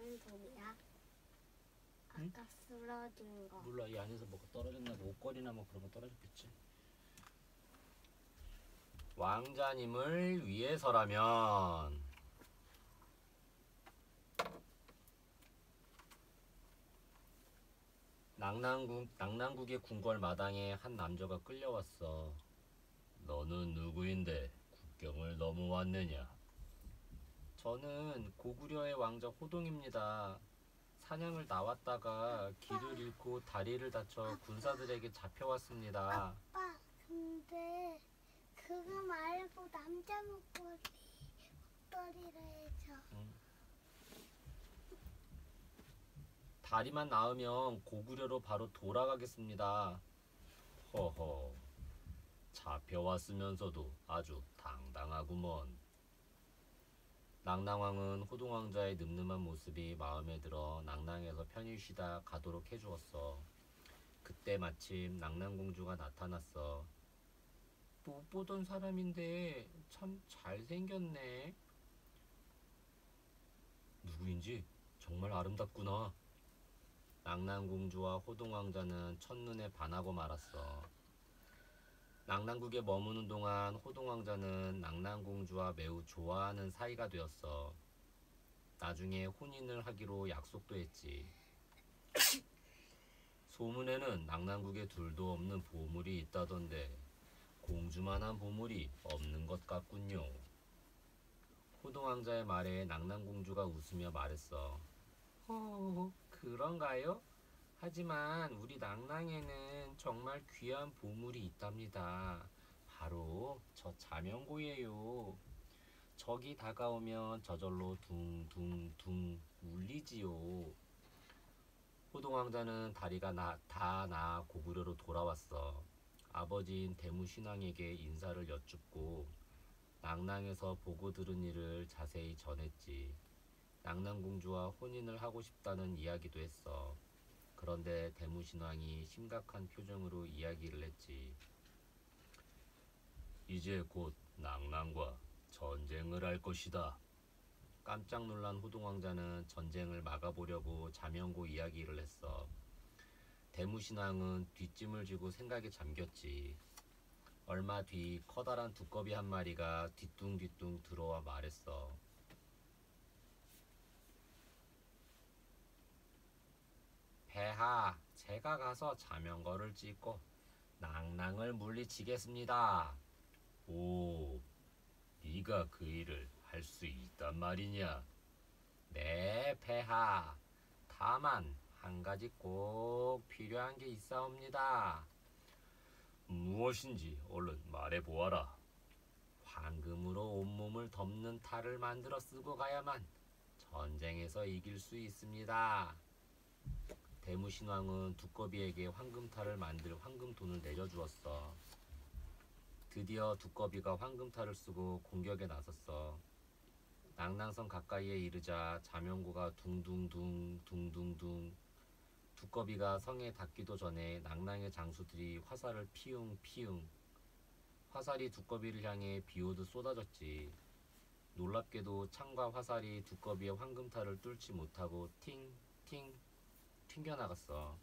무슨 소리야? 응? 아까 쓰러진 거. 몰라, 이 안에서 뭐가 떨어졌나, 뭐 옷걸이나 뭐 그런 거 떨어졌겠지. 왕자님을 위해서라면. 낙랑국의 궁궐 마당에 한 남자가 끌려왔어. 너는 누구인데 국경을 넘어왔느냐? 저는 고구려의 왕자 호동입니다. 사냥을 나왔다가 길을 잃고 다리를 다쳐 군사들에게 잡혀왔습니다. 아빠, 근데 그거 말고 남자 목도리를 해줘. 다리만 나으면 고구려로 바로 돌아가겠습니다. 허허, 잡혀왔으면서도 아주 당당하구먼. 낙랑왕은 호동왕자의 늠름한 모습이 마음에 들어 낙랑에서 편히 쉬다 가도록 해주었어. 그때 마침 낙랑공주가 나타났어. 못 보던 사람인데 참 잘생겼네. 누구인지 정말 아름답구나. 낙랑공주와 호동왕자는 첫눈에 반하고 말았어. 낙랑국에 머무는 동안 호동왕자는 낙랑공주와 매우 좋아하는 사이가 되었어. 나중에 혼인을 하기로 약속도 했지. 소문에는 낙랑국에 둘도 없는 보물이 있다던데 공주만한 보물이 없는 것 같군요. 호동왕자의 말에 낙랑공주가 웃으며 말했어. 그런가요? 하지만 우리 낙랑에는 정말 귀한 보물이 있답니다. 바로 저 자명고예요. 적이 다가오면 저절로 둥둥둥 울리지요. 호동왕자는 다리가 다 나아 고구려로 돌아왔어. 아버지인 대무신왕에게 인사를 여쭙고 낙랑에서 보고 들은 일을 자세히 전했지. 낙랑공주와 혼인을 하고 싶다는 이야기도 했어. 그런데 대무신왕이 심각한 표정으로 이야기를 했지. 이제 곧 낙랑과 전쟁을 할 것이다. 깜짝 놀란 호동왕자는 전쟁을 막아보려고 자명고 이야기를 했어. 대무신왕은 뒷짐을 지고 생각에 잠겼지. 얼마 뒤 커다란 두꺼비 한 마리가 뒤뚱뒤뚱 들어와 말했어. 폐하, 제가 가서 자명거를 찍고 낙랑을 물리치겠습니다. 오, 네가 그 일을 할 수 있단 말이냐? 네, 폐하. 다만 한 가지 꼭 필요한 게 있사옵니다. 무엇인지 얼른 말해보아라. 황금으로 온몸을 덮는 탈을 만들어 쓰고 가야만 전쟁에서 이길 수 있습니다. 대무신왕은 두꺼비에게 황금탈을 만들 황금돈을 내려주었어. 드디어 두꺼비가 황금탈을 쓰고 공격에 나섰어. 낙랑성 가까이에 이르자 자명고가 둥둥둥 둥둥둥. 두꺼비가 성에 닿기도 전에 낙랑의 장수들이 화살을 피웅피웅. 화살이 두꺼비를 향해 비오듯 쏟아졌지. 놀랍게도 창과 화살이 두꺼비의 황금탈을 뚫지 못하고 팅팅 튕겨나갔어.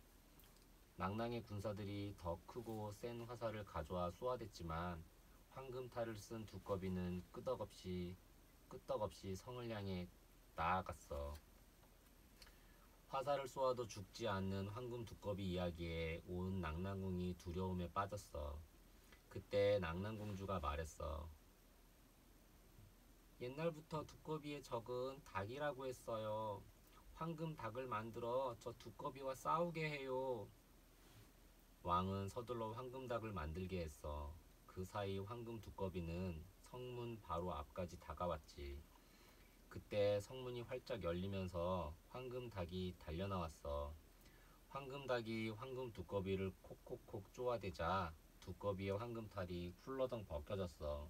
낙랑의 군사들이 더 크고 센 화살을 가져와 쏘아댔지만 황금탈을 쓴 두꺼비는 끄떡없이 성을 향해 나아갔어. 화살을 쏘아도 죽지 않는 황금 두꺼비 이야기에 온 낙랑궁이 두려움에 빠졌어. 그때 낙랑공주가 말했어. 옛날부터 두꺼비의 적은 닭이라고 했어요. 황금 닭을 만들어 저 두꺼비와 싸우게 해요. 왕은 서둘러 황금 닭을 만들게 했어. 그 사이 황금 두꺼비는 성문 바로 앞까지 다가왔지. 그때 성문이 활짝 열리면서 황금 닭이 달려나왔어. 황금 닭이 황금 두꺼비를 콕콕콕 쪼아대자 두꺼비의 황금탈이 훌러덩 벗겨졌어.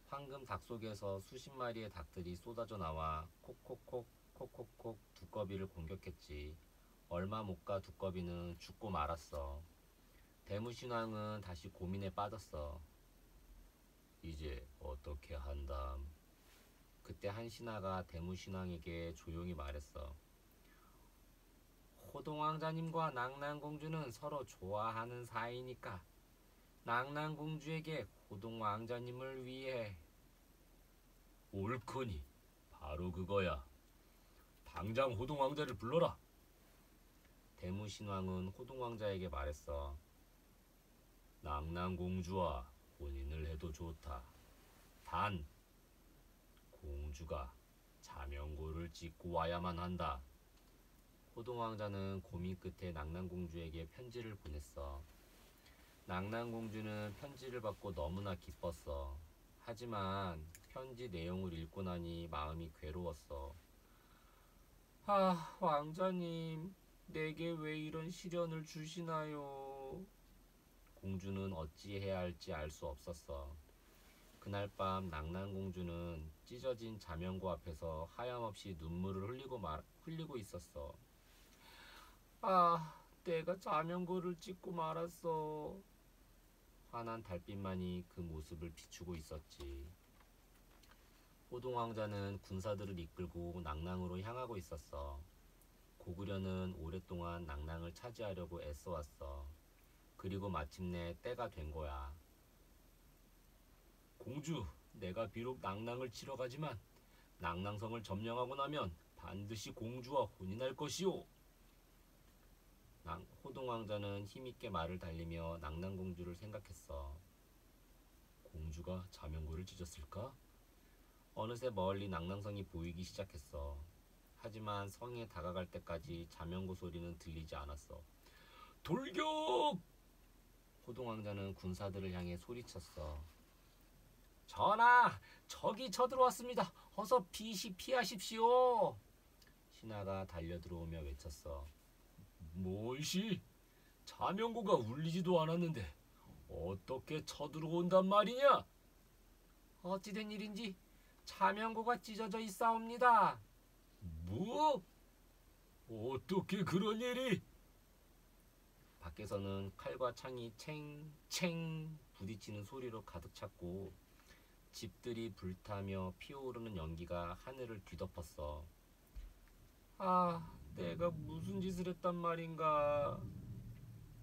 황금 닭 속에서 수십 마리의 닭들이 쏟아져 나와 콕콕콕 콕콕콕 두꺼비를 공격했지. 얼마 못 가 두꺼비는 죽고 말았어. 대무신왕은 다시 고민에 빠졌어. 이제 어떻게 한담? 그때 한 신하가 대무신왕에게 조용히 말했어. 호동왕자님과 낭랑공주는 서로 좋아하는 사이니까 낭랑공주에게 호동왕자님을 위해. 옳거니, 바로 그거야. 당장 호동왕자를 불러라. 대무신왕은 호동왕자에게 말했어. 낭랑공주와 혼인을 해도 좋다. 단 공주가 자명고를 찍고 와야만 한다. 호동왕자는 고민 끝에 낭랑공주에게 편지를 보냈어. 낭랑공주는 편지를 받고 너무나 기뻤어. 하지만 편지 내용을 읽고 나니 마음이 괴로웠어. 아, 왕자님, 내게 왜 이런 시련을 주시나요? 공주는 어찌해야 할지 알 수 없었어. 그날 밤 낭랑공주는 찢어진 자명고 앞에서 하염없이 눈물을 흘리고 있었어. 아, 내가 자명고를 찍고 말았어. 환한 달빛만이 그 모습을 비추고 있었지. 호동왕자는 군사들을 이끌고 낭랑으로 향하고 있었어. 고구려는 오랫동안 낭랑을 차지하려고 애써왔어. 그리고 마침내 때가 된 거야. 공주, 내가 비록 낭랑을 치러 가지만 낭랑성을 점령하고 나면 반드시 공주와 혼인할 것이오. 호동왕자는 힘있게 말을 달리며 낭랑공주를 생각했어. 공주가 자명고를 찢었을까? 어느새 멀리 낭랑성이 보이기 시작했어. 하지만 성에 다가갈 때까지 자명고 소리는 들리지 않았어. 돌격! 호동왕자는 군사들을 향해 소리쳤어. 전하! 적이 쳐들어왔습니다. 어서 피하십시오. 신하가 달려들어오며 외쳤어. 뭐이시? 자명고가 울리지도 않았는데 어떻게 쳐들어온단 말이냐? 어찌된 일인지 자명고가 찢어져 있사옵니다. 뭐? 어떻게 그런 일이? 밖에서는 칼과 창이 챙챙 부딪히는 소리로 가득 찼고 집들이 불타며 피어오르는 연기가 하늘을 뒤덮었어. 아, 내가 무슨 짓을 했단 말인가.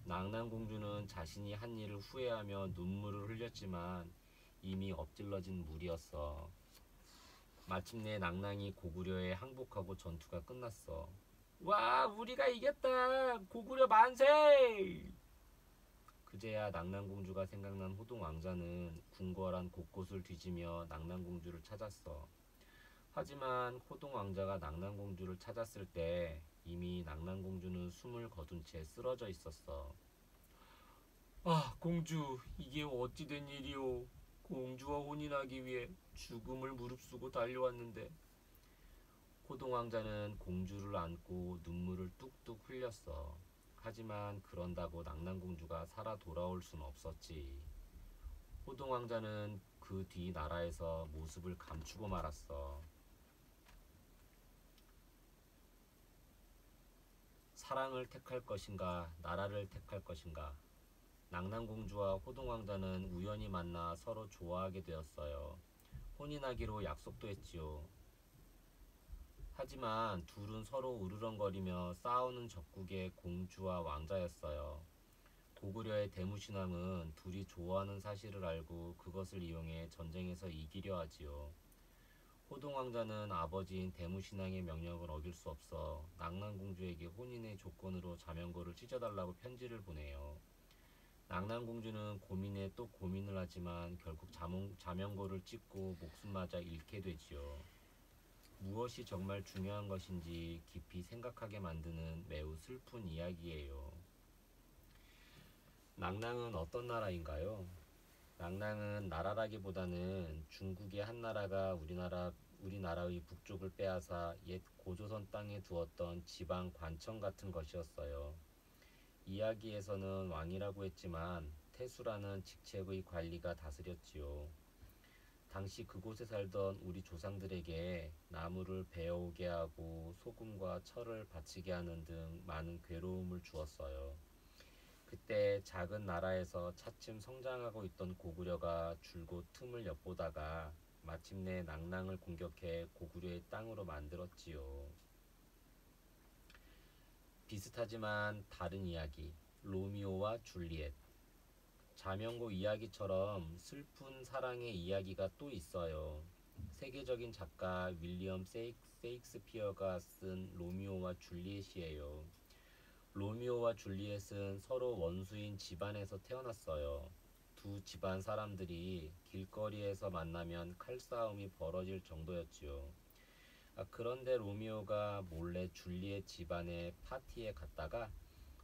낭랑공주는 자신이 한 일을 후회하며 눈물을 흘렸지만 이미 엎질러진 물이었어. 마침내 낭랑이 고구려에 항복하고 전투가 끝났어. 와, 우리가 이겼다. 고구려 만세! 그제야 낭랑공주가 생각난 호동왕자는 궁궐안 곳곳을 뒤지며 낭랑공주를 찾았어. 하지만 호동왕자가 낭랑공주를 찾았을 때 이미 낭랑공주는 숨을 거둔 채 쓰러져 있었어. 아, 공주, 이게 어찌 된 일이오. 공주와 혼인하기 위해 죽음을 무릅쓰고 달려왔는데. 호동왕자는 공주를 안고 눈물을 뚝뚝 흘렸어. 하지만 그런다고 낭랑공주가 살아 돌아올 순 없었지. 호동왕자는 그 뒤 나라에서 모습을 감추고 말았어. 사랑을 택할 것인가, 나라를 택할 것인가. 낭랑공주와 호동왕자는 우연히 만나 서로 좋아하게 되었어요. 혼인하기로 약속도 했지요. 하지만 둘은 서로 으르렁거리며 싸우는 적국의 공주와 왕자였어요. 고구려의 대무신왕은 둘이 좋아하는 사실을 알고 그것을 이용해 전쟁에서 이기려 하지요. 호동왕자는 아버지인 대무신왕의 명령을 어길 수 없어 낭랑공주에게 혼인의 조건으로 자명고를 찢어달라고 편지를 보내요. 낭랑공주는 고민에 또 고민을 하지만 결국 자명고를 찢고 목숨마저 잃게 되지요. 무엇이 정말 중요한 것인지 깊이 생각하게 만드는 매우 슬픈 이야기예요. 낭랑은 어떤 나라인가요? 낭랑은 나라라기보다는 중국의 한 나라가 우리나라의 북쪽을 빼앗아 옛 고조선 땅에 두었던 지방 관청 같은 것이었어요. 이야기에서는 왕이라고 했지만 태수라는 직책의 관리가 다스렸지요. 당시 그곳에 살던 우리 조상들에게 나무를 베어오게 하고 소금과 철을 바치게 하는 등 많은 괴로움을 주었어요. 그때 작은 나라에서 차츰 성장하고 있던 고구려가 줄곧 틈을 엿보다가 마침내 낭랑을 공격해 고구려의 땅으로 만들었지요. 비슷하지만 다른 이야기. 로미오와 줄리엣. 자명고 이야기처럼 슬픈 사랑의 이야기가 또 있어요. 세계적인 작가 윌리엄 세익스피어가 쓴 로미오와 줄리엣이에요. 로미오와 줄리엣은 서로 원수인 집안에서 태어났어요. 두 집안 사람들이 길거리에서 만나면 칼싸움이 벌어질 정도였지요. 그런데 로미오가 몰래 줄리엣 집안의 파티에 갔다가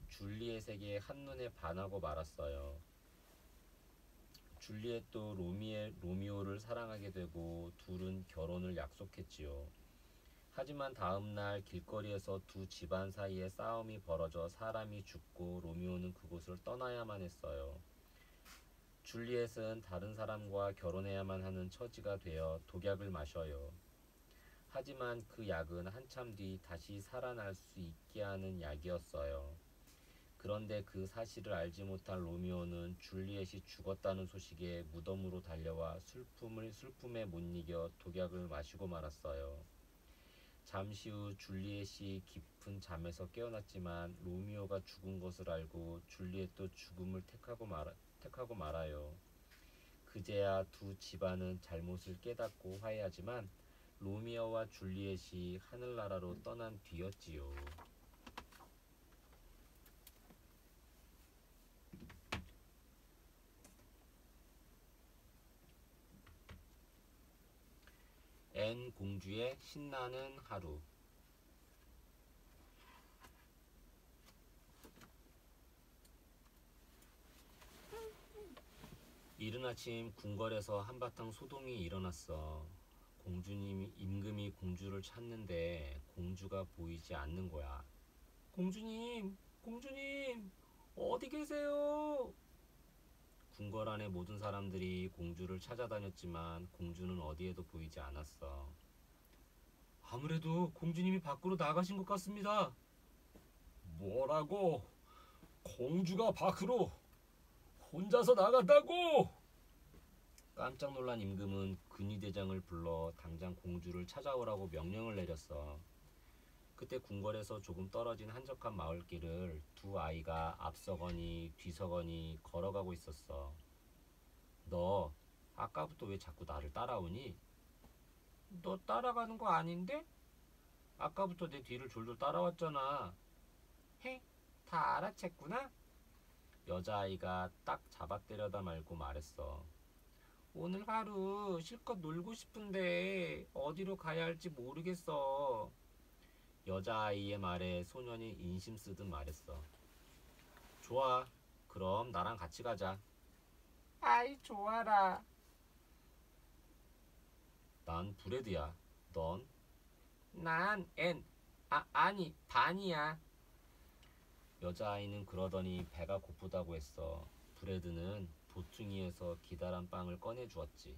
줄리엣에게 한눈에 반하고 말았어요. 줄리엣도 로미오를 사랑하게 되고 둘은 결혼을 약속했지요. 하지만 다음날 길거리에서 두 집안 사이에 싸움이 벌어져 사람이 죽고 로미오는 그곳을 떠나야만 했어요. 줄리엣은 다른 사람과 결혼해야만 하는 처지가 되어 독약을 마셔요. 하지만 그 약은 한참 뒤 다시 살아날 수 있게 하는 약이었어요. 그런데 그 사실을 알지 못한 로미오는 줄리엣이 죽었다는 소식에 무덤으로 달려와 슬픔에 못 이겨 독약을 마시고 말았어요. 잠시 후 줄리엣이 깊은 잠에서 깨어났지만 로미오가 죽은 것을 알고 줄리엣도 죽음을 택하고 말아요. 그제야 두 집안은 잘못을 깨닫고 화해하지만 로미오와 줄리엣이 하늘나라로 떠난 뒤였지요. 앤 공주의 신나는 하루. 이른 아침 궁궐에서 한바탕 소동이 일어났어. 임금이 공주를 찾는데 공주가 보이지 않는 거야. 공주님, 공주님, 어디 계세요? 궁궐 안의 모든 사람들이 공주를 찾아다녔지만 공주는 어디에도 보이지 않았어. 아무래도 공주님이 밖으로 나가신 것 같습니다. 뭐라고? 공주가 밖으로 혼자서 나갔다고? 깜짝 놀란 임금은 근위대장을 불러 당장 공주를 찾아오라고 명령을 내렸어. 그때 궁궐에서 조금 떨어진 한적한 마을길을 두 아이가 앞서거니 뒤서거니 걸어가고 있었어. 너 아까부터 왜 자꾸 나를 따라오니? 너 따라가는 거 아닌데? 아까부터 내 뒤를 졸졸 따라왔잖아. 헤, 다 알아챘구나? 여자아이가 딱 잡아때려다 말고 말했어. 오늘 하루 실컷 놀고 싶은데 어디로 가야 할지 모르겠어. 여자아이의 말에 소년이 인심 쓰듯 말했어. 좋아. 그럼 나랑 같이 가자. 아이, 좋아라. 난 브레드야. 넌? 난 앤. 아니, 반이야. 여자아이는 그러더니 배가 고프다고 했어. 브레드는 보퉁이에서 기다란 빵을 꺼내주었지.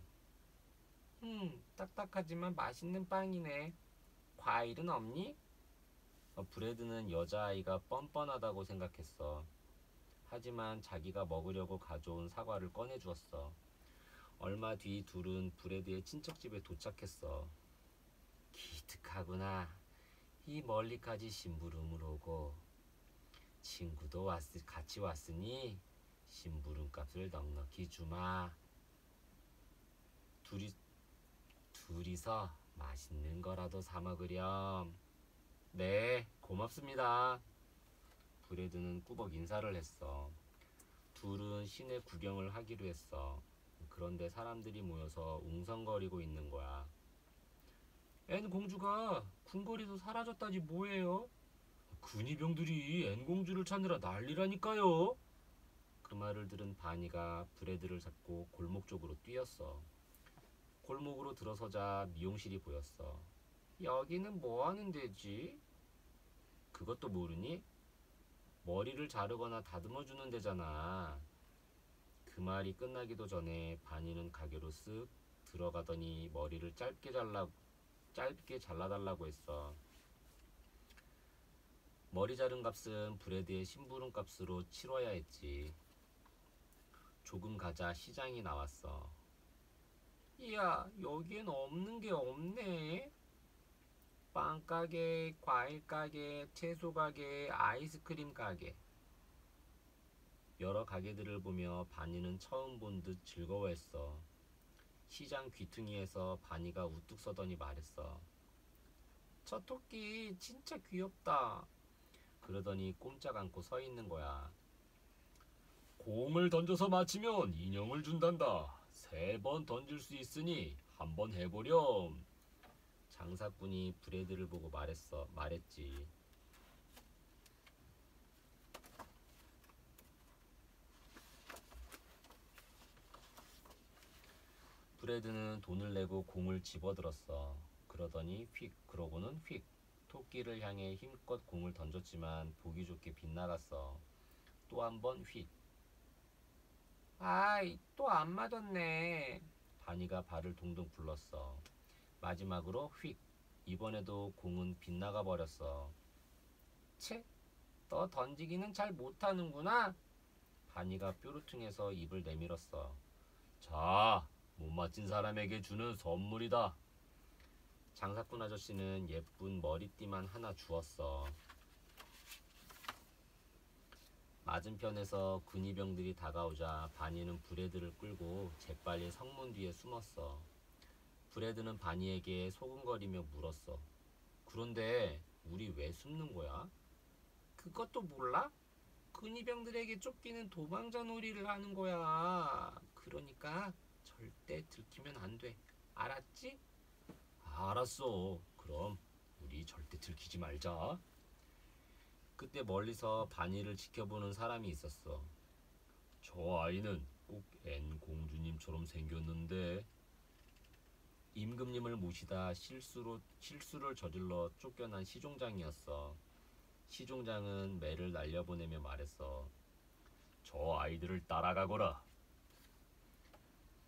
딱딱하지만 맛있는 빵이네. 과일은 없니? 브레드는 여자아이가 뻔뻔하다고 생각했어. 하지만 자기가 먹으려고 가져온 사과를 꺼내주었어. 얼마 뒤 둘은 브레드의 친척집에 도착했어. 기특하구나. 이 멀리까지 심부름을 오고 친구도 같이 왔으니 심부름값을 넉넉히 주마. 둘이서 맛있는 거라도 사 먹으렴. 네, 고맙습니다. 브레드는 꾸벅 인사를 했어. 둘은 시내 구경을 하기로 했어. 그런데 사람들이 모여서 웅성거리고 있는 거야. 앤 공주가 궁궐에서 사라졌다니 뭐예요? 근위병들이 앤 공주를 찾느라 난리라니까요. 그 말을 들은 바니가 브레드를 잡고 골목 쪽으로 뛰었어. 골목으로 들어서자 미용실이 보였어. 여기는 뭐 하는 데지? 그것도 모르니? 머리를 자르거나 다듬어주는 데잖아. 그 말이 끝나기도 전에 바니는 가게로 쓱 들어가더니 머리를 짧게 잘라달라고 했어. 머리 자른 값은 브레드의 심부름 값으로 치러야 했지. 조금 가자 시장이 나왔어. 이야, 여기엔 없는 게 없네. 빵 가게, 과일 가게, 채소 가게, 아이스크림 가게. 여러 가게들을 보며 바니는 처음 본 듯 즐거워했어. 시장 귀퉁이에서 바니가 우뚝 서더니 말했어. 저 토끼 진짜 귀엽다. 그러더니 꼼짝 않고 서 있는 거야. 공을 던져서 맞히면 인형을 준단다. 3번 던질 수 있으니 한번 해보렴. 장사꾼이 브레드를 보고 말했지. 브레드는 돈을 내고 공을 집어들었어. 그러더니 그러고는 휙. 토끼를 향해 힘껏 공을 던졌지만 보기 좋게 빗나갔어. 또 한 번 휙. 아이, 또 안 맞았네. 바니가 발을 동동 굴렀어. 마지막으로 휙. 이번에도 공은 빗나가 버렸어. 채, 너 던지기는 잘 못하는구나. 바니가 뾰루퉁해서 입을 내밀었어. 자, 못 맞힌 사람에게 주는 선물이다. 장사꾼 아저씨는 예쁜 머리띠만 하나 주었어. 맞은편에서 근위병들이 다가오자 바니는 브레드를 끌고 재빨리 성문 뒤에 숨었어. 브레드는 바니에게 소근거리며 물었어. 그런데 우리 왜 숨는 거야? 그것도 몰라? 근위병들에게 쫓기는 도망자 놀이를 하는 거야. 그러니까 절대 들키면 안 돼. 알았지? 알았어. 그럼 우리 절대 들키지 말자. 그때 멀리서 바니를 지켜보는 사람이 있었어. 저 아이는 꼭 앤 공주님처럼 생겼는데. 임금님을 모시다 실수를 저질러 쫓겨난 시종장이었어. 시종장은 매를 날려보내며 말했어. 저 아이들을 따라가거라.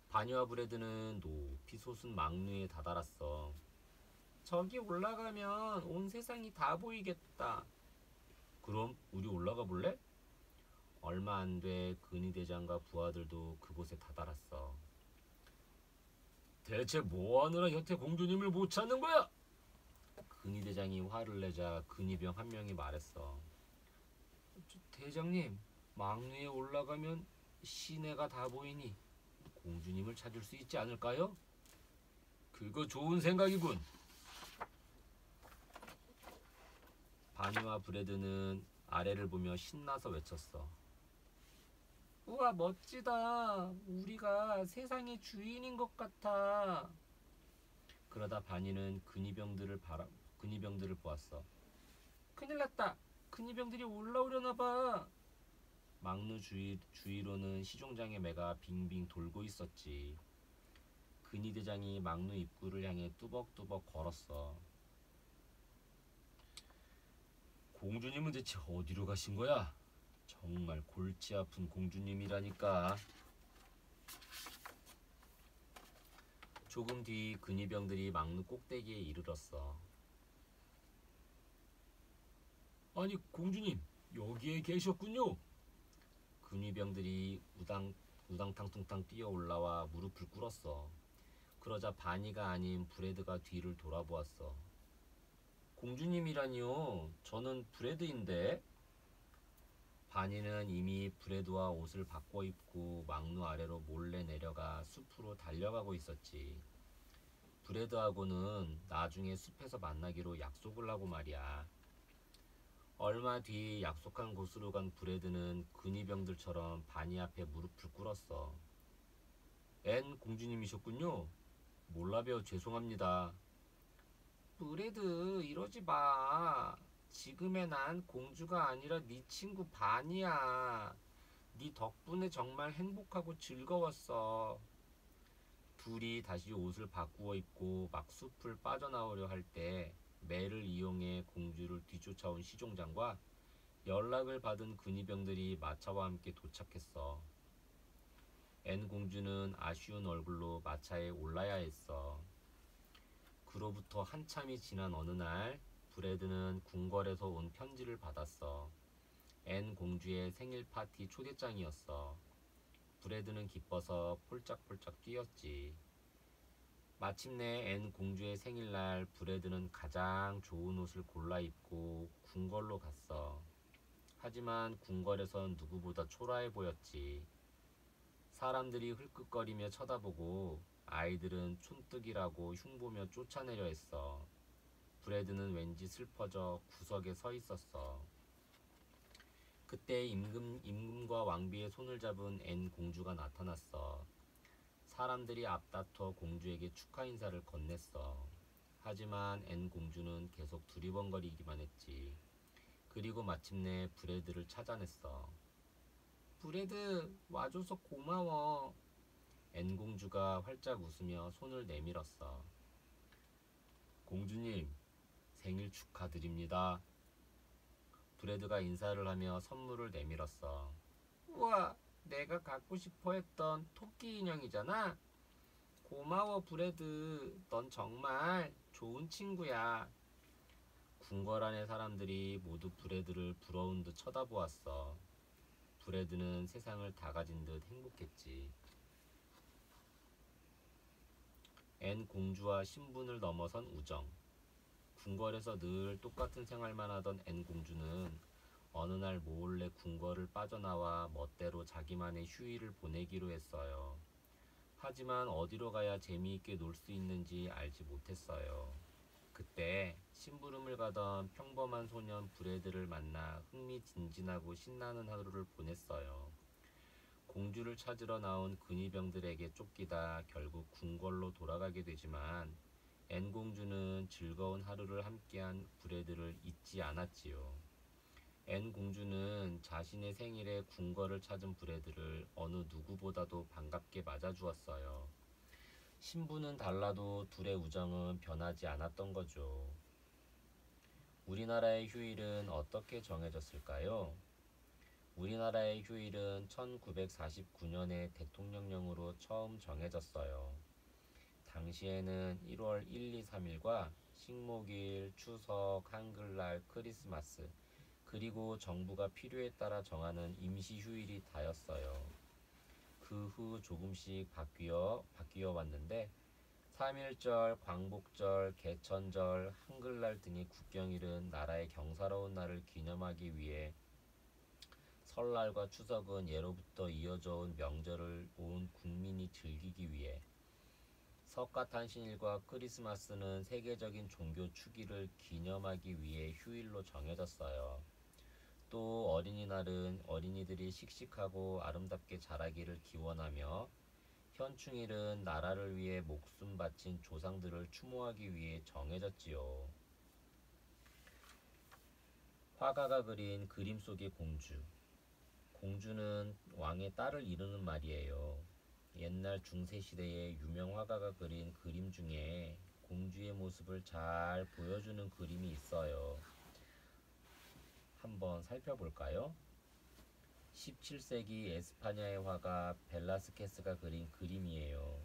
바니와 브레드는 높이 솟은 망루에 다다랐어. 저기 올라가면 온 세상이 다 보이겠다. 그럼 우리 올라가 볼래? 얼마 안 돼 근위대장과 부하들도 그곳에 다다랐어. 대체 뭐하느라 여태 공주님을 못 찾는 거야? 근위대장이 화를 내자 근위병 한 명이 말했어. 대장님, 망루에 올라가면 시내가 다 보이니 공주님을 찾을 수 있지 않을까요? 그거 좋은 생각이군. 바니와 브레드는 아래를 보며 신나서 외쳤어. 우와, 멋지다. 우리가 세상의 주인인 것 같아. 그러다 바니는 근위병들을 보았어. 큰일 났다. 근위병들이 올라오려나 봐. 망루 주위로는 시종장의 매가 빙빙 돌고 있었지. 근위대장이 망루 입구를 향해 뚜벅뚜벅 걸었어. 공주님은 대체 어디로 가신 거야? 정말 골치 아픈 공주님이라니까. 조금 뒤 근위병들이 망루 꼭대기에 이르렀어. 아니, 공주님, 여기에 계셨군요. 근위병들이 우당탕탕 뛰어 올라와 무릎을 꿇었어. 그러자 바니가 아닌 브레드가 뒤를 돌아보았어. 공주님이라니요? 저는 브레드인데. 바니는 이미 브레드와 옷을 바꿔 입고 망루 아래로 몰래 내려가 숲으로 달려가고 있었지. 브레드하고는 나중에 숲에서 만나기로 약속을 하고 말이야. 얼마 뒤 약속한 곳으로 간 브레드는 근위병들처럼 바니 앞에 무릎을 꿇었어. 앤 공주님이셨군요. 몰라 뵈어 죄송합니다. 브레드, 이러지 마. 지금의 난 공주가 아니라 네 친구 바니야. 네 덕분에 정말 행복하고 즐거웠어. 둘이 다시 옷을 바꾸어 입고 막 숲을 빠져나오려 할 때 매를 이용해 공주를 뒤쫓아온 시종장과 연락을 받은 근위병들이 마차와 함께 도착했어. 앤 공주는 아쉬운 얼굴로 마차에 올라야 했어. 그로부터 한참이 지난 어느 날 브레드는 궁궐에서 온 편지를 받았어. 앤 공주의 생일 파티 초대장이었어. 브레드는 기뻐서 폴짝폴짝 뛰었지. 마침내 앤 공주의 생일날 브레드는 가장 좋은 옷을 골라 입고 궁궐로 갔어. 하지만 궁궐에선 누구보다 초라해 보였지. 사람들이 흘끗거리며 쳐다보고 아이들은 촌뜨기라고 흉보며 쫓아내려 했어. 브레드는 왠지 슬퍼져 구석에 서 있었어. 그때 임금과 왕비의 손을 잡은 앤 공주가 나타났어. 사람들이 앞다퉈 공주에게 축하 인사를 건넸어. 하지만 앤 공주는 계속 두리번거리기만 했지. 그리고 마침내 브레드를 찾아냈어. 브레드, 와줘서 고마워. 앤 공주가 활짝 웃으며 손을 내밀었어. 공주님, 생일 축하드립니다. 브레드가 인사를 하며 선물을 내밀었어. 우와, 내가 갖고 싶어 했던 토끼 인형이잖아. 고마워, 브레드. 넌 정말 좋은 친구야. 궁궐 안의 사람들이 모두 브레드를 부러운 듯 쳐다보았어. 브레드는 세상을 다 가진 듯 행복했지. 앤 공주와 신분을 넘어선 우정. 궁궐에서 늘 똑같은 생활만 하던 앤 공주는 어느 날 몰래 궁궐을 빠져나와 멋대로 자기만의 휴일을 보내기로 했어요. 하지만 어디로 가야 재미있게 놀 수 있는지 알지 못했어요. 그때 심부름을 가던 평범한 소년 브레드를 만나 흥미진진하고 신나는 하루를 보냈어요. 공주를 찾으러 나온 근위병들에게 쫓기다 결국 궁궐로 돌아가게 되지만 앤 공주는 즐거운 하루를 함께한 브레드를 잊지 않았지요. 앤 공주는 자신의 생일에 궁궐을 찾은 브레드를 어느 누구보다도 반갑게 맞아주었어요. 신분은 달라도 둘의 우정은 변하지 않았던 거죠. 우리나라의 휴일은 어떻게 정해졌을까요? 우리나라의 휴일은 1949년에 대통령령으로 처음 정해졌어요. 당시에는 1월 1, 2, 3일과 식목일, 추석, 한글날, 크리스마스, 그리고 정부가 필요에 따라 정하는 임시 휴일이 다였어요. 그 후 조금씩 바뀌어 왔는데 3.1절, 광복절, 개천절, 한글날 등의 국경일은 나라의 경사로운 날을 기념하기 위해 설날과 추석은 예로부터 이어져 온 명절을 온 국민이 즐기기 위해 석가탄신일과 크리스마스는 세계적인 종교 축일을 기념하기 위해 휴일로 정해졌어요. 또 어린이날은 어린이들이 씩씩하고 아름답게 자라기를 기원하며 현충일은 나라를 위해 목숨 바친 조상들을 추모하기 위해 정해졌지요. 화가가 그린 그림 속의 공주. 공주는 왕의 딸을 이루는 말이에요. 옛날 중세시대의 유명 화가가 그린 그림 중에 공주의 모습을 잘 보여주는 그림이 있어요. 한번 살펴볼까요? 17세기 에스파냐의 화가 벨라스케스가 그린 그림이에요.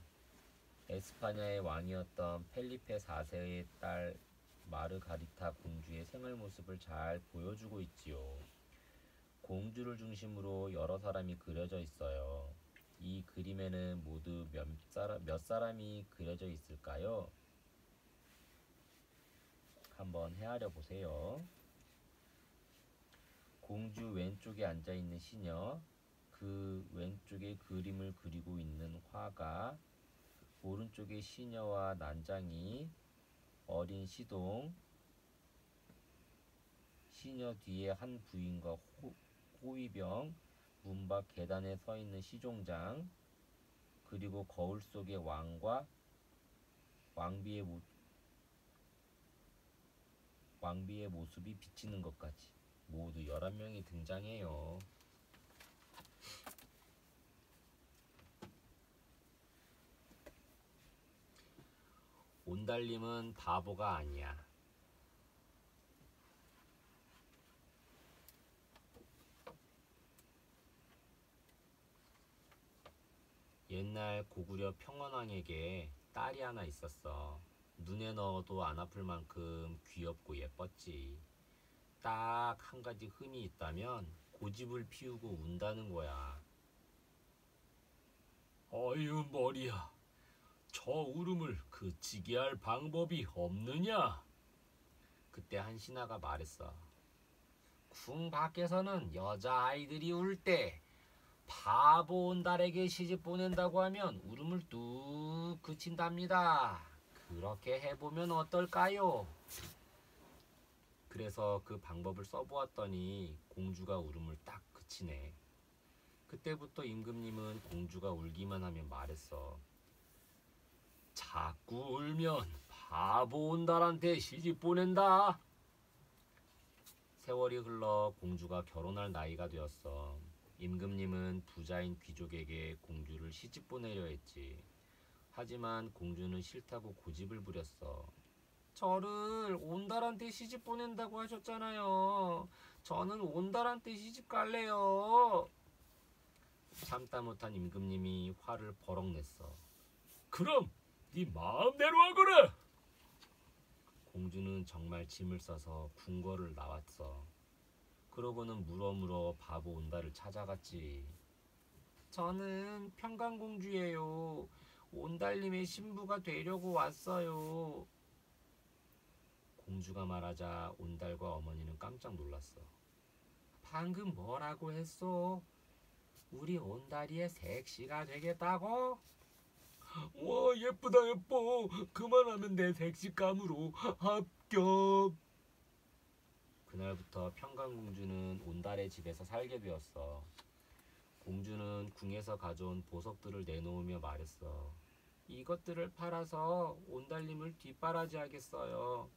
에스파냐의 왕이었던 펠리페 4세의 딸 마르가리타 공주의 생활 모습을 잘 보여주고 있지요. 공주를 중심으로 여러 사람이 그려져 있어요. 이 그림에는 모두 몇 사람이 그려져 있을까요? 한번 헤아려 보세요. 공주 왼쪽에 앉아있는 시녀, 그 왼쪽에 그림을 그리고 있는 화가, 오른쪽에 시녀와 난장이, 어린 시동, 시녀 뒤에 한 부인과 호위병, 문 밖 계단에 서 있는 시종장, 그리고 거울 속의 왕과 왕비의 모습이 비치는 것까지 모두 11명이 등장해요. 온달님은 바보가 아니야. 옛날 고구려 평원왕에게 딸이 하나 있었어. 눈에 넣어도 안 아플 만큼 귀엽고 예뻤지. 딱 한 가지 흠이 있다면 고집을 피우고 운다는 거야. 어휴 머리야. 저 저 울음을 그치게 할 방법이 없느냐? 그때 한 신하가 말했어. 궁 밖에서는 여자아이들이 울 때 바보 온달에게 시집 보낸다고 하면 울음을 뚝 그친답니다. 그렇게 해보면 어떨까요? 그래서 그 방법을 써보았더니 공주가 울음을 딱 그치네. 그때부터 임금님은 공주가 울기만 하면 말했어. 자꾸 울면 바보 온달한테 시집 보낸다. 세월이 흘러 공주가 결혼할 나이가 되었어. 임금님은 부자인 귀족에게 공주를 시집 보내려 했지. 하지만 공주는 싫다고 고집을 부렸어. 저를 온달한테 시집 보낸다고 하셨잖아요. 저는 온달한테 시집 갈래요. 참다 못한 임금님이 화를 버럭 냈어. 그럼 네 마음대로 하거라. 공주는 정말 짐을 싸서 궁궐을 나왔어. 그러고는 물어물어 바보 온달을 찾아갔지. 저는 평강공주예요. 온달님의 신부가 되려고 왔어요. 공주가 말하자 온달과 어머니는 깜짝 놀랐어. 방금 뭐라고 했어? 우리 온달이의 색시가 되겠다고? 와, 예쁘다 예뻐. 그만하면 내 색시감으로 합격. 그날부터 평강공주는 온달의 집에서 살게 되었어. 공주는 궁에서 가져온 보석들을 내놓으며 말했어. 이것들을 팔아서 온달님을 뒷바라지하겠어요.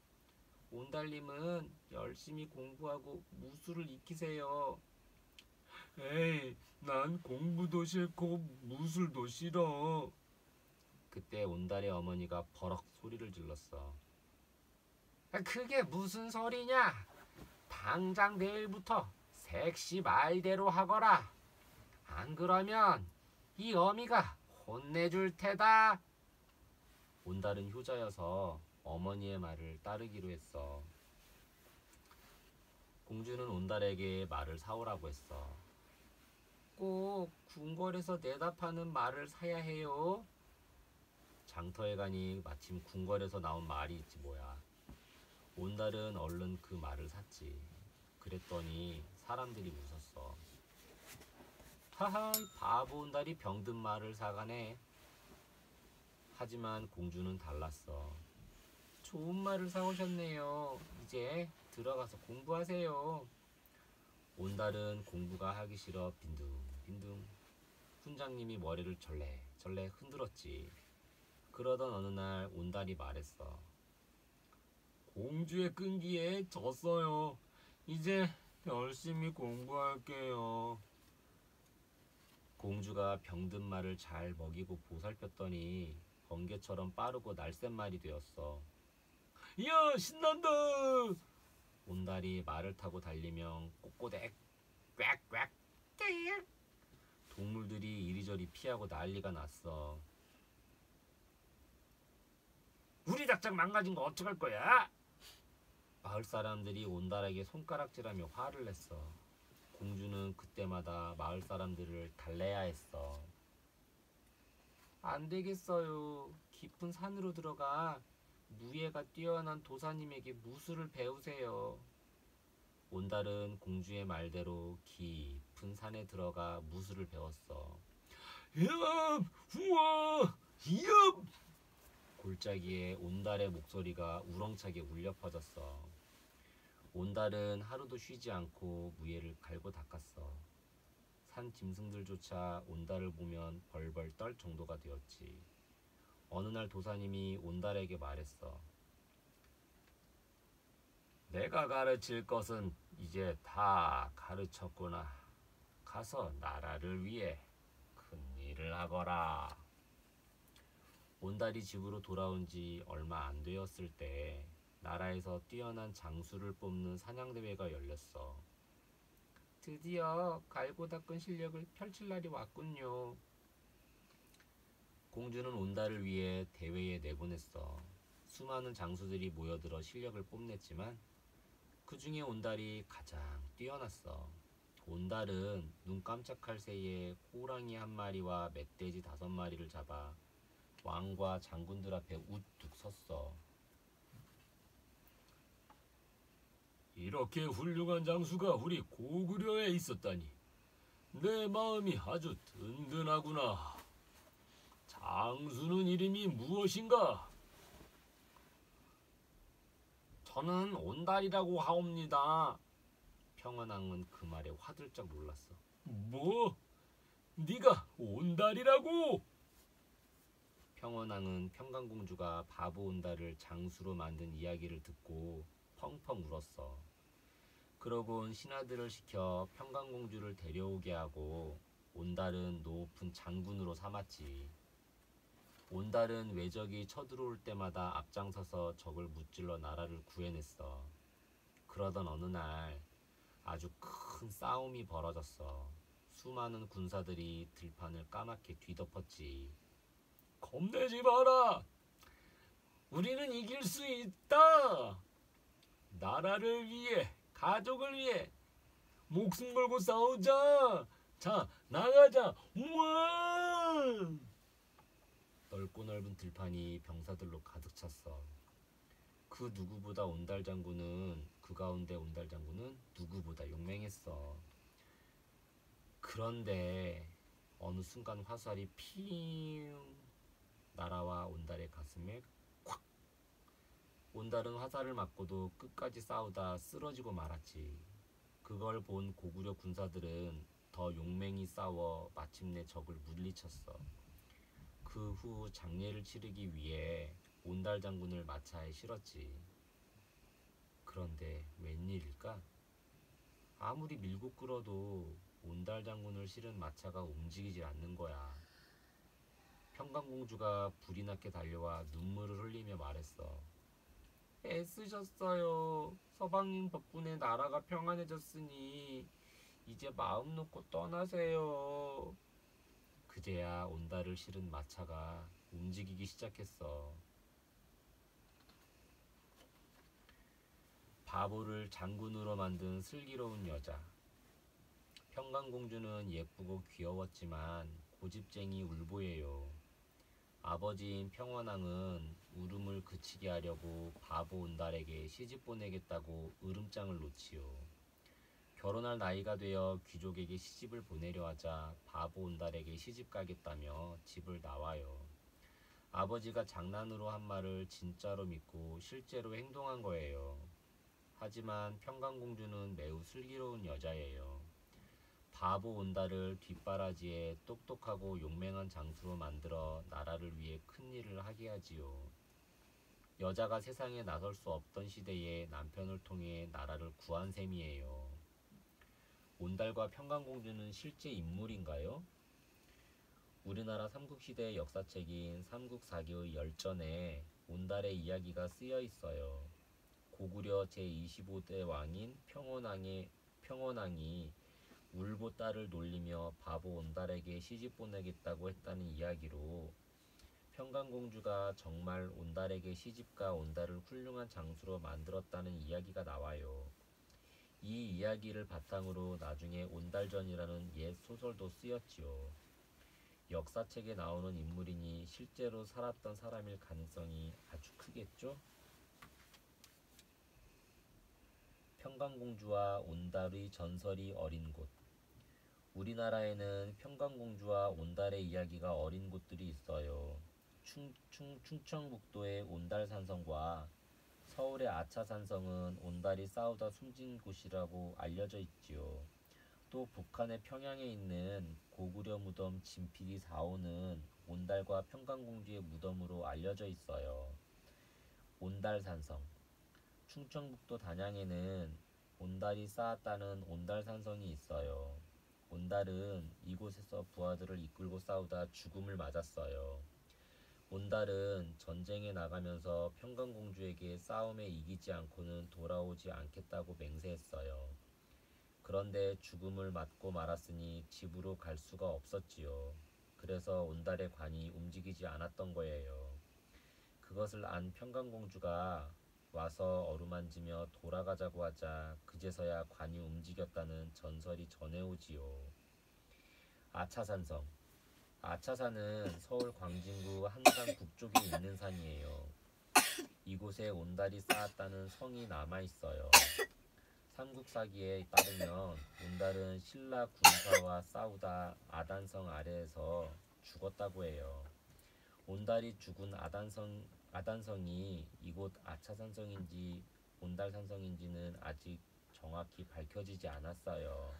온달님은 열심히 공부하고 무술을 익히세요. 에이, 난 공부도 싫고 무술도 싫어. 그때 온달의 어머니가 버럭 소리를 질렀어. 그게 무슨 소리냐? 당장 내일부터 색시 말대로 하거라. 안 그러면 이 어미가 혼내줄 테다. 온달은 효자여서 어머니의 말을 따르기로 했어. 공주는 온달에게 말을 사오라고 했어. 꼭 궁궐에서 내다 파는 말을 사야 해요. 장터에 가니 마침 궁궐에서 나온 말이 있지 뭐야. 온달은 얼른 그 말을 샀지. 그랬더니 사람들이 웃었어. 하하, 바보 온달이 병든 말을 사가네. 하지만 공주는 달랐어. 좋은 말을 사오셨네요. 이제 들어가서 공부하세요. 온달은 공부가 하기 싫어 빈둥빈둥. 훈장님이 머리를 절레절레 흔들었지. 그러던 어느 날 온달이 말했어. 공주의 끈기에 졌어요. 이제 열심히 공부할게요. 공주가 병든 말을 잘 먹이고 보살폈더니 번개처럼 빠르고 날쌘 말이 되었어. 이야, 신난다. 온달이 말을 타고 달리면 꼬꼬댁 꽥꽥 깨. 동물들이 이리저리 피하고 난리가 났어. 우리 닭장 망가진 거 어떡할 거야? 마을 사람들이 온달에게 손가락질하며 화를 냈어. 공주는 그때마다 마을 사람들을 달래야 했어. 안 되겠어요. 깊은 산으로 들어가 무예가 뛰어난 도사님에게 무술을 배우세요. 온달은 공주의 말대로 깊은 산에 들어가 무술을 배웠어. 야, 우와, 이엽! 골짜기에 온달의 목소리가 우렁차게 울려 퍼졌어. 온달은 하루도 쉬지 않고 무예를 갈고 닦았어. 산 짐승들조차 온달을 보면 벌벌 떨 정도가 되었지. 어느 날 도사님이 온달에게 말했어. 내가 가르칠 것은 이제 다 가르쳤구나. 가서 나라를 위해 큰 일을 하거라. 온달이 집으로 돌아온 지 얼마 안 되었을 때 나라에서 뛰어난 장수를 뽑는 사냥대회가 열렸어. 드디어 갈고 닦은 실력을 펼칠 날이 왔군요. 공주는 온달을 위해 대회에 내보냈어. 수많은 장수들이 모여들어 실력을 뽐냈지만 그 중에 온달이 가장 뛰어났어. 온달은 눈 깜짝할 새에 호랑이 한 마리와 멧돼지 5마리를 잡아 왕과 장군들 앞에 우뚝 섰어. 이렇게 훌륭한 장수가 우리 고구려에 있었다니 내 마음이 아주 든든하구나. 장수는 이름이 무엇인가? 저는 온달이라고 하옵니다. 평원왕은 그 말에 화들짝 놀랐어. 뭐? 네가 온달이라고? 평원왕은 평강공주가 바보 온달을 장수로 만든 이야기를 듣고 펑펑 울었어. 그러곤 신하들을 시켜 평강공주를 데려오게 하고 온달은 높은 장군으로 삼았지. 온달은 외적이 쳐들어올 때마다 앞장서서 적을 무찔러 나라를 구해냈어. 그러던 어느 날 아주 큰 싸움이 벌어졌어. 수많은 군사들이 들판을 까맣게 뒤덮었지. 겁내지 마라. 우리는 이길 수 있다. 나라를 위해, 가족을 위해 목숨 걸고 싸우자. 자, 나가자. 우와! 넓고 넓은 들판이 병사들로 가득 찼어. 그 가운데 온달 장군은 누구보다 용맹했어. 그런데 어느 순간 화살이 핑 날아와 온달의 가슴에 콱. 온달은 화살을 맞고도 끝까지 싸우다 쓰러지고 말았지. 그걸 본 고구려 군사들은 더 용맹히 싸워 마침내 적을 물리쳤어. 그 후 장례를 치르기 위해 온달 장군을 마차에 실었지. 그런데 웬일일까? 아무리 밀고 끌어도 온달 장군을 실은 마차가 움직이질 않는 거야. 평강공주가 불이 나게 달려와 눈물을 흘리며 말했어. 애쓰셨어요. 서방님 덕분에 나라가 평안해졌으니 이제 마음 놓고 떠나세요. 그제야 온달을 실은 마차가 움직이기 시작했어. 바보를 장군으로 만든 슬기로운 여자. 평강공주는 예쁘고 귀여웠지만 고집쟁이 울보예요. 아버지인 평원왕은 울음을 그치게 하려고 바보 온달에게 시집 보내겠다고 으름장을 놓지요. 결혼할 나이가 되어 귀족에게 시집을 보내려 하자 바보 온달에게 시집 가겠다며 집을 나와요. 아버지가 장난으로 한 말을 진짜로 믿고 실제로 행동한 거예요. 하지만 평강공주는 매우 슬기로운 여자예요. 바보 온달을 뒷바라지에 똑똑하고 용맹한 장수로 만들어 나라를 위해 큰일을 하게 하지요. 여자가 세상에 나설 수 없던 시대에 남편을 통해 나라를 구한 셈이에요. 온달과 평강공주는 실제 인물인가요? 우리나라 삼국시대의 역사책인 삼국사기의 열전에 온달의 이야기가 쓰여 있어요. 고구려 제25대 왕인 평원왕이 울보 딸을 놀리며 바보 온달에게 시집 보내겠다고 했다는 이야기로 평강공주가 정말 온달에게 시집가 온달을 훌륭한 장수로 만들었다는 이야기가 나와요. 이 이야기를 바탕으로 나중에 온달전이라는 옛 소설도 쓰였지요. 역사책에 나오는 인물이니 실제로 살았던 사람일 가능성이 아주 크겠죠? 평강공주와 온달의 전설이 어린 곳. 우리나라에는 평강공주와 온달의 이야기가 어린 곳들이 있어요. 충청북도의 온달산성과 서울의 아차산성은 온달이 싸우다 숨진 곳이라고 알려져 있지요. 또 북한의 평양에 있는 고구려 무덤 진필이 4호는 온달과 평강공주의 무덤으로 알려져 있어요. 온달산성. 충청북도 단양에는 온달이 쌓았다는 온달산성이 있어요. 온달은 이곳에서 부하들을 이끌고 싸우다 죽음을 맞았어요. 온달은 전쟁에 나가면서 평강공주에게 싸움에 이기지 않고는 돌아오지 않겠다고 맹세했어요. 그런데 죽음을 맞고 말았으니 집으로 갈 수가 없었지요. 그래서 온달의 관이 움직이지 않았던 거예요. 그것을 안 평강공주가 와서 어루만지며 돌아가자고 하자 그제서야 관이 움직였다는 전설이 전해오지요. 아차산성. 아차산은 서울 광진구 한산 북쪽에 있는 산이에요. 이곳에 온달이 쌓았다는 성이 남아 있어요. 삼국사기에 따르면 온달은 신라 군사와 싸우다 아단성 아래에서 죽었다고 해요. 온달이 죽은 아단성이 이곳 아차산성인지 온달산성인지는 아직 정확히 밝혀지지 않았어요.